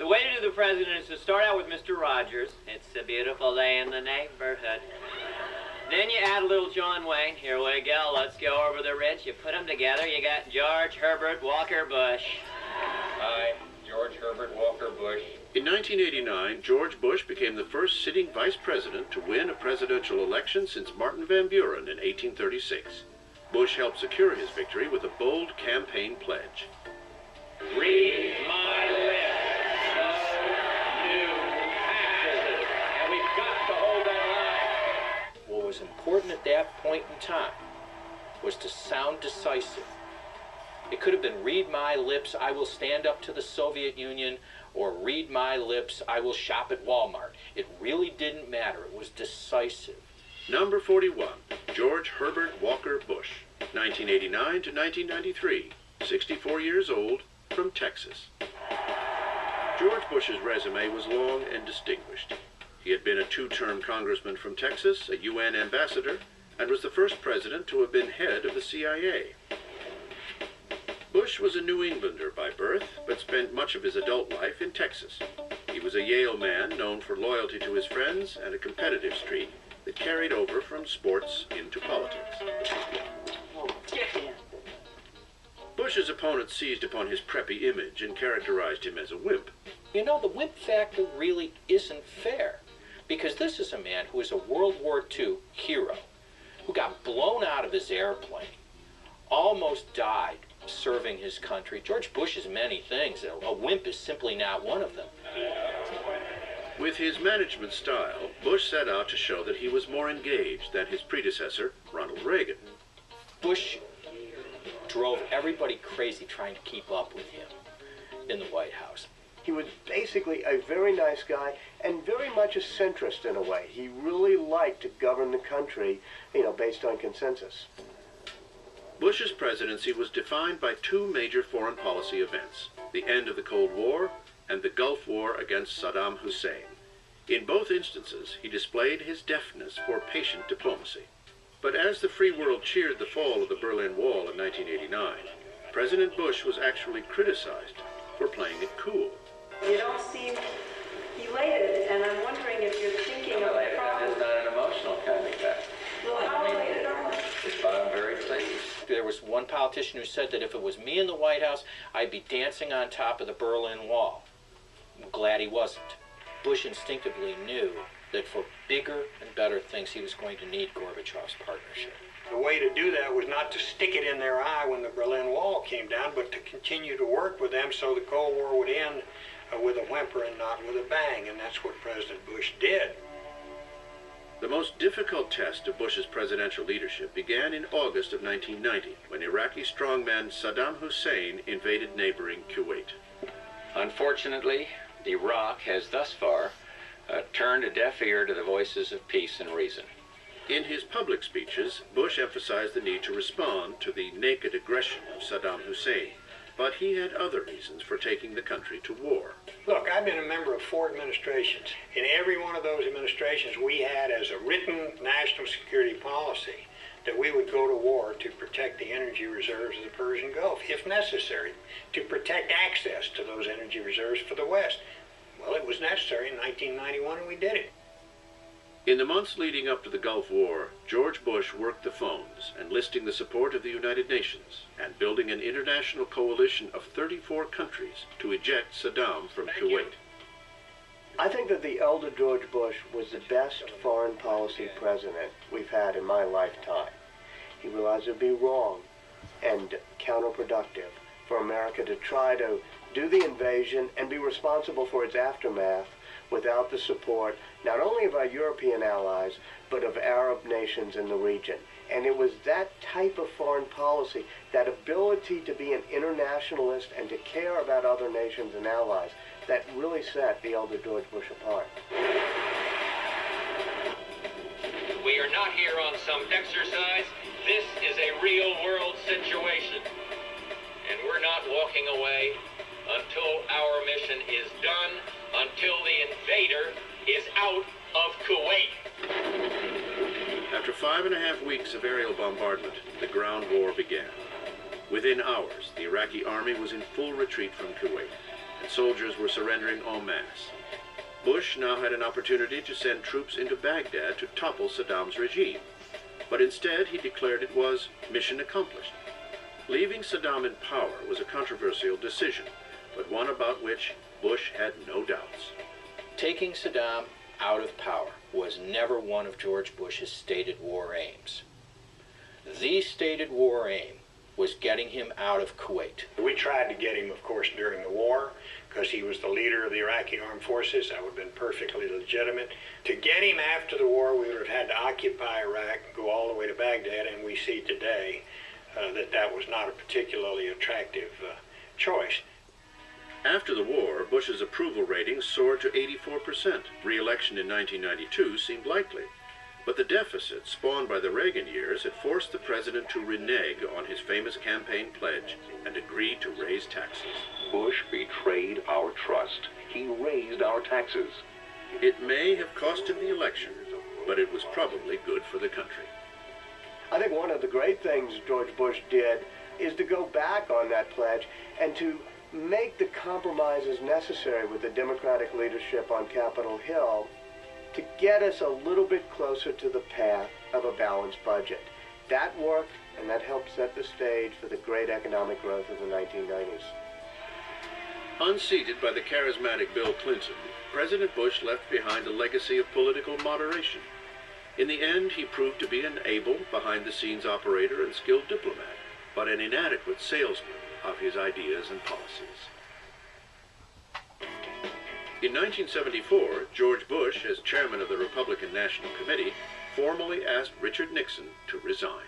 The way to do the president is to start out with Mr. Rogers. It's a beautiful day in the neighborhood. Then you add a little John Wayne. Here we go. Let's go over the ridge. You put them together. You got George Herbert Walker Bush. Hi, George Herbert Walker Bush. In 1989, George Bush became the first sitting vice president to win a presidential election since Martin Van Buren in 1836. Bush helped secure his victory with a bold campaign pledge. Read my lips, no new taxes. And we've got to hold that line. What was important at that point in time was to sound decisive. It could have been read my lips, I will stand up to the Soviet Union, or read my lips, I will shop at Walmart. It really didn't matter. It was decisive. Number 41, George Herbert Walker Bush, 1989 to 1993, 64 years old, from Texas. George Bush's resume was long and distinguished. He had been a two-term congressman from Texas, a UN ambassador, and was the first president to have been head of the CIA. Bush was a New Englander by birth, but spent much of his adult life in Texas. He was a Yale man known for loyalty to his friends and a competitive streak that carried over from sports into politics. Bush's opponents seized upon his preppy image and characterized him as a wimp. You know, the wimp factor really isn't fair, because this is a man who is a World War II hero, who got blown out of his airplane, almost died serving his country. George Bush is many things. A wimp is simply not one of them. With his management style, Bush set out to show that he was more engaged than his predecessor, Ronald Reagan. Bush drove everybody crazy trying to keep up with him in the White House. He was basically a very nice guy and very much a centrist in a way. He really liked to govern the country, based on consensus. Bush's presidency was defined by two major foreign policy events, the end of the Cold War and the Gulf War against Saddam Hussein. In both instances, he displayed his deftness for patient diplomacy. But as the free world cheered the fall of the Berlin Wall in 1989, President Bush was actually criticized for playing it cool. You don't seem elated, and I'm wondering if you're thinking of the problem. It's not an emotional kind of guy. Well, how elated are you? But I'm very pleased. There was one politician who said that if it was me in the White House, I'd be dancing on top of the Berlin Wall. I'm glad he wasn't. Bush instinctively knew that for bigger and better things, he was going to need Gorbachev's partnership. The way to do that was not to stick it in their eye when the Berlin Wall came down, but to continue to work with them so the Cold War would end with a whimper and not with a bang, and that's what President Bush did. The most difficult test of Bush's presidential leadership began in August of 1990, when Iraqi strongman Saddam Hussein invaded neighboring Kuwait. Unfortunately, Iraq has thus far turned a deaf ear to the voices of peace and reason. In his public speeches, Bush emphasized the need to respond to the naked aggression of Saddam Hussein, but he had other reasons for taking the country to war. Look, I've been a member of 4 administrations. In every one of those administrations, we had as a written national security policy that we would go to war to protect the energy reserves of the Persian Gulf, if necessary, to protect access to those energy reserves for the West. Well, it was necessary in 1991, and we did it. In the months leading up to the Gulf War, George Bush worked the phones, enlisting the support of the United Nations and building an international coalition of 34 countries to eject Saddam from Kuwait. I think that the elder George Bush was the best foreign policy president we've had in my lifetime. He realized it would be wrong and counterproductive for America to try to do the invasion and be responsible for its aftermath without the support not only of our European allies, but of Arab nations in the region. And it was that type of foreign policy, that ability to be an internationalist and to care about other nations and allies, that really set the elder George Bush apart. We are not here on some exercise. This is a real-world situation. And we're not walking away until our mission is done, until the invader is out of Kuwait. After 5.5 weeks of aerial bombardment, the ground war began. Within hours, the Iraqi army was in full retreat from Kuwait. and soldiers were surrendering en masse. Bush now had an opportunity to send troops into Baghdad to topple Saddam's regime, but instead he declared it was mission accomplished. Leaving Saddam in power was a controversial decision, but one about which Bush had no doubts. Taking Saddam out of power was never one of George Bush's stated war aims. The stated war aim was getting him out of Kuwait. We tried to get him, of course, during the war, because he was the leader of the Iraqi armed forces. That would have been perfectly legitimate. To get him after the war, we would have had to occupy Iraq, go all the way to Baghdad, and we see today that was not a particularly attractive choice. After the war, Bush's approval rating soared to 84%. Re-election in 1992 seemed likely. But the deficit spawned by the Reagan years had forced the president to renege on his famous campaign pledge and agree to raise taxes. Bush betrayed our trust. He raised our taxes. It may have cost him the election, but it was probably good for the country. I think one of the great things George Bush did is to go back on that pledge and to make the compromises necessary with the Democratic leadership on Capitol Hill to get us a little bit closer to the path of a balanced budget. That worked, and that helped set the stage for the great economic growth of the 1990s. Unseated by the charismatic Bill Clinton, President Bush left behind a legacy of political moderation. In the end, he proved to be an able, behind-the-scenes operator and skilled diplomat, but an inadequate salesman of his ideas and policies. In 1974, George Bush, as chairman of the Republican National Committee, formally asked Richard Nixon to resign.